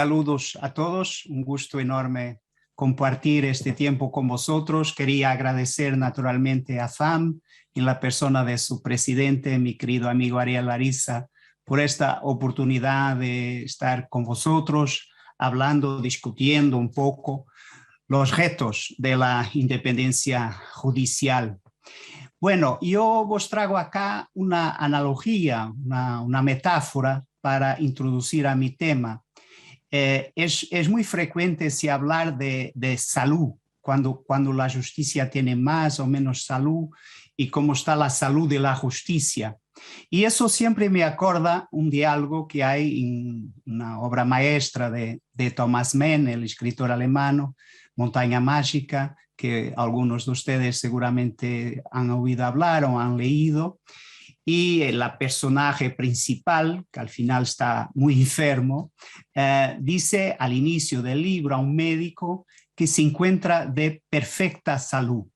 Saludos a todos, un gusto enorme compartir este tiempo con vosotros. Quería agradecer naturalmente a FAM en la persona de su presidente, mi querido amigo Ariel Ariza, por esta oportunidad de estar con vosotros, hablando, discutiendo un poco los retos de la independencia judicial. Bueno, yo os traigo acá una analogía, una metáfora para introducir a mi tema. Es muy frecuente si hablar de salud, cuando la justicia tiene más o menos salud y cómo está la salud de la justicia. Y eso siempre me acorda un diálogo que hay en una obra maestra de Thomas Mann, el escritor alemán, Montaña Mágica, que algunos de ustedes seguramente han oído hablar o han leído. Y la personaje principal, que al final está muy enfermo, dice al inicio del libro a un médico que se encuentra de perfecta salud.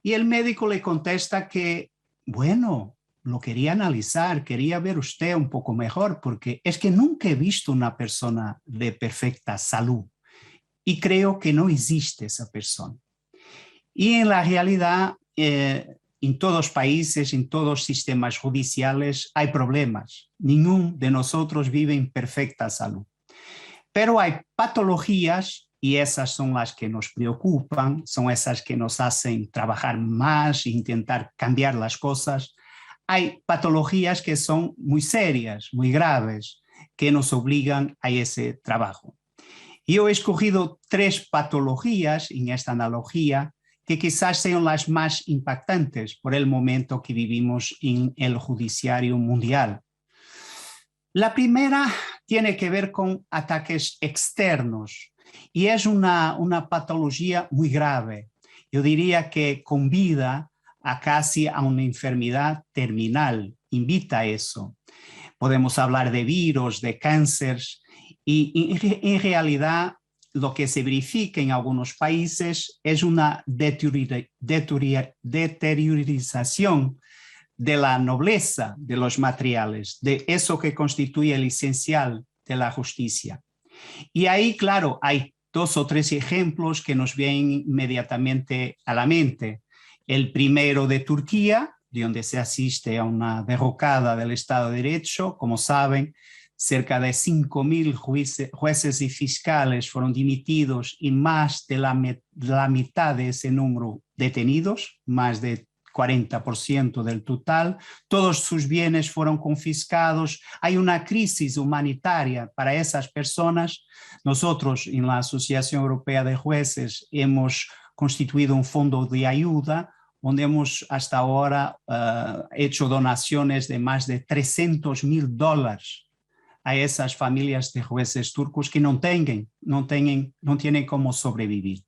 Y el médico le contesta que, bueno, lo quería analizar, quería ver usted un poco mejor, porque es que nunca he visto una persona de perfecta salud y creo que no existe esa persona. Y en la realidad, en todos países, en todos sistemas judiciales hay problemas. Ninguno de nosotros vive en perfecta salud. Pero hay patologías y esas son las que nos preocupan, son esas que nos hacen trabajar más e intentar cambiar las cosas. Hay patologías que son muy serias, muy graves, que nos obligan a ese trabajo. Yo he escogido 3 patologías en esta analogía que quizás sean las más impactantes por el momento que vivimos en el judiciario mundial. La primera tiene que ver con ataques externos y es una patología muy grave. Yo diría que convida a casi a una enfermedad terminal, invita a eso. Podemos hablar de virus, de cánceres y en realidad lo que se verifica en algunos países es una deteriorización de la nobleza de los materiales, de eso que constituye el esencial de la justicia. Y ahí, claro, hay 2 o 3 ejemplos que nos vienen inmediatamente a la mente. El primero de Turquía, donde se asiste a una derrocada del Estado de Derecho, como saben, cerca de 5.000 jueces y fiscales fueron dimitidos y más de la mitad de ese número detenidos, más de 40% del total. Todos sus bienes fueron confiscados. Hay una crisis humanitaria para esas personas. Nosotros en la Asociación Europea de Jueces hemos constituido un fondo de ayuda donde hemos hasta ahora hecho donaciones de más de $300.000 a esas familias de jueces turcos que no tienen cómo sobrevivir.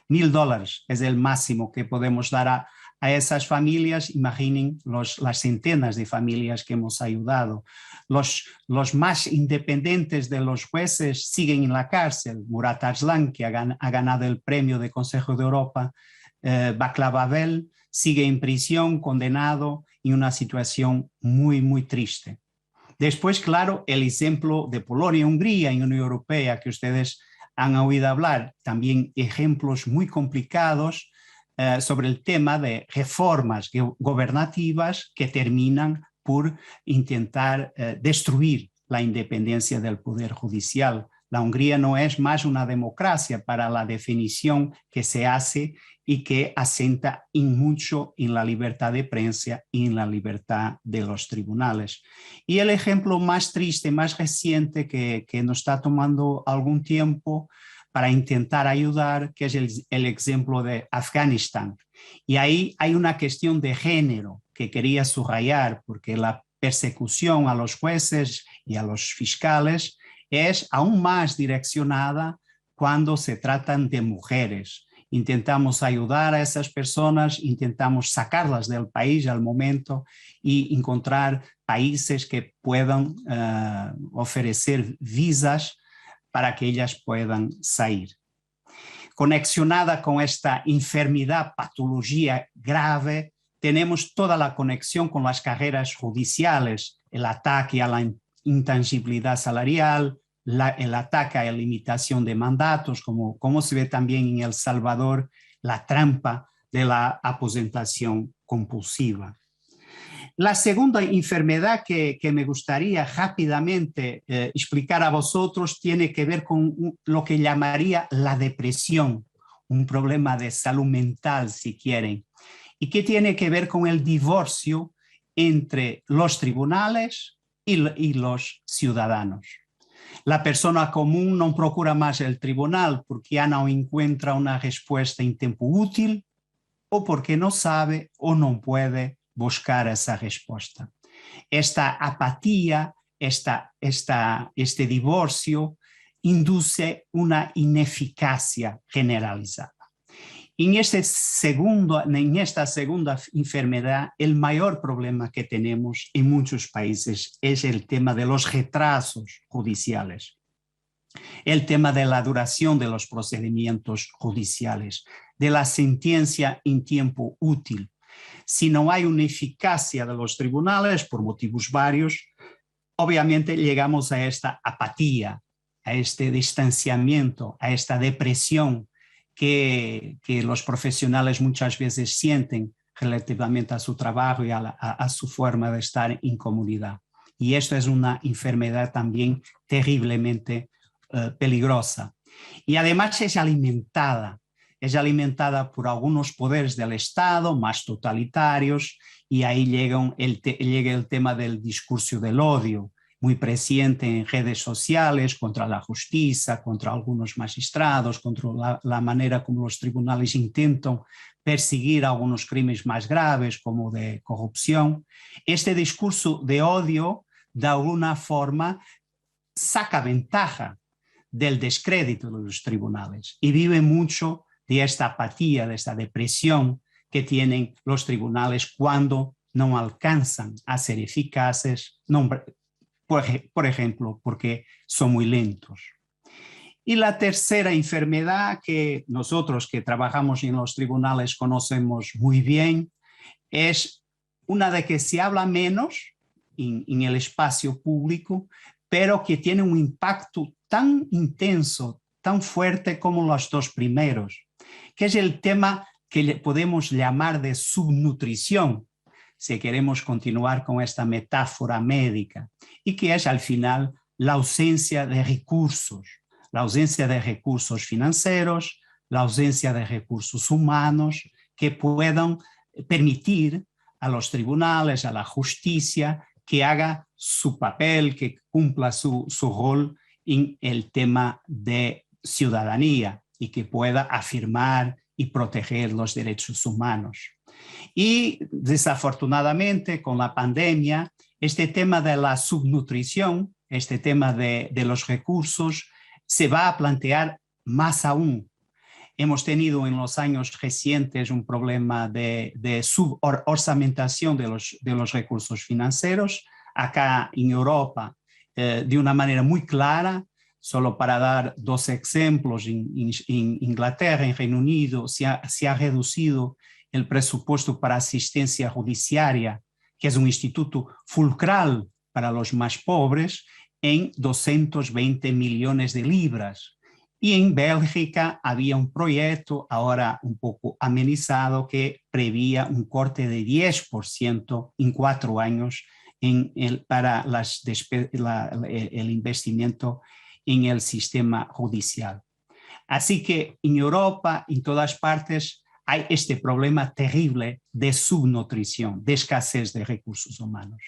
$1.000 es el máximo que podemos dar a esas familias. Imaginen las centenas de familias que hemos ayudado. Los más independientes de los jueces siguen en la cárcel. Murat Arslan, que ha ganado el premio del Consejo de Europa, Václav Havel, sigue en prisión, condenado, en una situación muy, muy triste. Después, claro, el ejemplo de Polonia y Hungría en la Unión Europea, que ustedes han oído hablar, también ejemplos muy complicados sobre el tema de reformas gobernativas que terminan por intentar destruir la independencia del Poder Judicial. La Hungría no es más una democracia para la definición que se hace y que asienta mucho en la libertad de prensa y en la libertad de los tribunales. Y el ejemplo más triste, más reciente que nos está tomando algún tiempo para intentar ayudar, que es el ejemplo de Afganistán. Y ahí hay una cuestión de género que quería subrayar, porque la persecución a los jueces y a los fiscales es aún más direccionada cuando se tratan de mujeres. Intentamos ayudar a esas personas, intentamos sacarlas del país al momento y encontrar países que puedan ofrecer visas para que ellas puedan salir. Conexionada con esta enfermedad, patología grave, tenemos toda la conexión con las carreras judiciales, el ataque a la intangibilidad salarial, el ataque a la limitación de mandatos, como se ve también en El Salvador, la trampa de la aposentación compulsiva. La segunda enfermedad que me gustaría rápidamente explicar a vosotros tiene que ver con lo que llamaría la depresión, un problema de salud mental, si quieren, y que tiene que ver con el divorcio entre los tribunales y los ciudadanos. La persona común no procura más el tribunal porque ya no encuentra una respuesta en tiempo útil o porque no sabe o no puede buscar esa respuesta. Esta apatía, este divorcio induce una ineficacia generalizada. En esta segunda enfermedad, el mayor problema que tenemos en muchos países es el tema de los retrasos judiciales, el tema de la duración de los procedimientos judiciales, de la sentencia en tiempo útil. Si no hay una eficacia de los tribunales, por motivos varios, obviamente llegamos a esta apatía, a este distanciamiento, a esta depresión que los profesionales muchas veces sienten relativamente a su trabajo y a su forma de estar en comunidad. Y esto es una enfermedad también terriblemente peligrosa. Y además es alimentada por algunos poderes del Estado más totalitarios, y ahí llega el tema del discurso del odio, muy presente en redes sociales contra la justicia, contra algunos magistrados, contra la manera como los tribunales intentan perseguir algunos crímenes más graves como de corrupción. Este discurso de odio, de alguna forma, saca ventaja del descrédito de los tribunales y vive mucho de esta apatía, de esta depresión que tienen los tribunales cuando no alcanzan a ser eficaces, por ejemplo, porque son muy lentos. Y la tercera enfermedad que nosotros que trabajamos en los tribunales conocemos muy bien es una de que se habla menos en el espacio público, pero que tiene un impacto tan intenso, tan fuerte como los dos primeros, que es el tema que podemos llamar de subnutrición, si queremos continuar con esta metáfora médica, y que es al final la ausencia de recursos financieros, la ausencia de recursos humanos que puedan permitir a los tribunales, a la justicia, que haga su papel, que cumpla su rol en el tema de ciudadanía y que pueda afirmar y proteger los derechos humanos. Y desafortunadamente con la pandemia, este tema de la subnutrición, este tema de los recursos, se va a plantear más aún. Hemos tenido en los años recientes un problema de suborzamentación de los recursos financieros. Acá en Europa, de una manera muy clara, solo para dar dos ejemplos, en Inglaterra, en Reino Unido, se ha reducido el presupuesto para asistencia judiciaria, que es un instituto fulcral para los más pobres, en 220 millones de libras. Y en Bélgica había un proyecto, ahora un poco amenizado, que prevía un corte de 10% en 4 años para el investimiento en el sistema judicial. Así que en Europa, en todas partes, hay este problema terrible de subnutrición, de escasez de recursos humanos,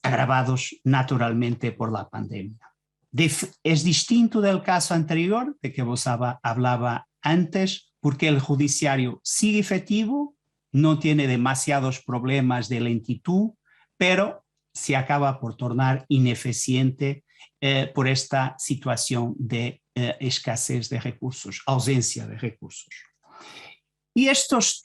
agravados naturalmente por la pandemia. Es distinto del caso anterior, de que vos hablaba antes, porque el judiciario sigue efectivo, no tiene demasiados problemas de lentitud, pero se acaba por tornar ineficiente por esta situación de escasez de recursos, ausencia de recursos. Y estas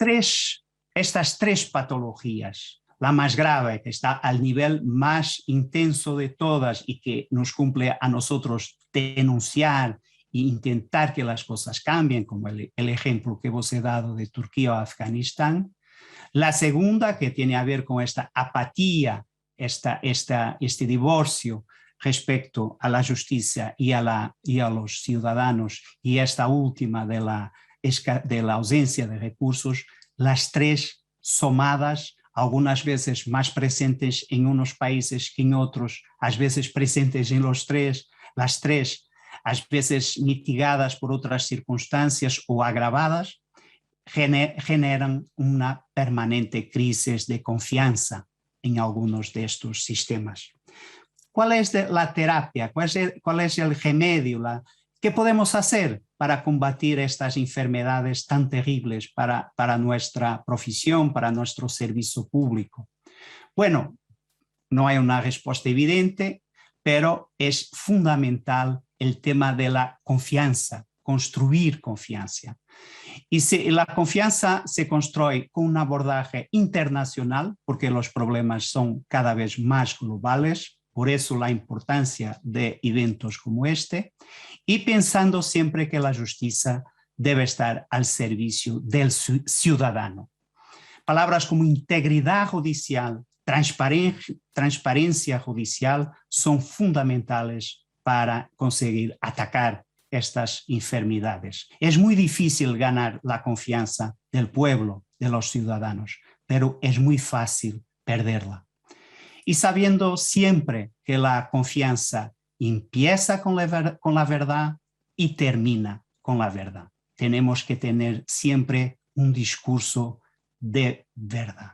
tres patologías, la más grave, que está al nivel más intenso de todas y que nos cumple a nosotros denunciar e intentar que las cosas cambien, como el ejemplo que vos he dado de Turquía o Afganistán. La segunda, que tiene a ver con esta apatía, este divorcio respecto a la justicia y a los ciudadanos, y esta última de la ausencia de recursos, las tres somadas, algunas veces más presentes en unos países que en otros, a veces presentes en las tres, a veces mitigadas por otras circunstancias o agravadas, generan una permanente crisis de confianza en algunos de estos sistemas. ¿Cuál es la terapia? ¿Cuál es el remedio? ¿Qué podemos hacer para combatir estas enfermedades tan terribles para nuestra profesión, para nuestro servicio público? Bueno, no hay una respuesta evidente, pero es fundamental el tema de la confianza, construir confianza. Y la confianza se construye con un abordaje internacional, porque los problemas son cada vez más globales, por eso la importancia de eventos como este, y pensando siempre que la justicia debe estar al servicio del ciudadano. Palabras como integridad judicial, transparencia judicial son fundamentales para conseguir atacar estas enfermedades. Es muy difícil ganar la confianza del pueblo, de los ciudadanos, pero es muy fácil perderla. Y sabiendo siempre que la confianza empieza con la verdad y termina con la verdad. Tenemos que tener siempre un discurso de verdad.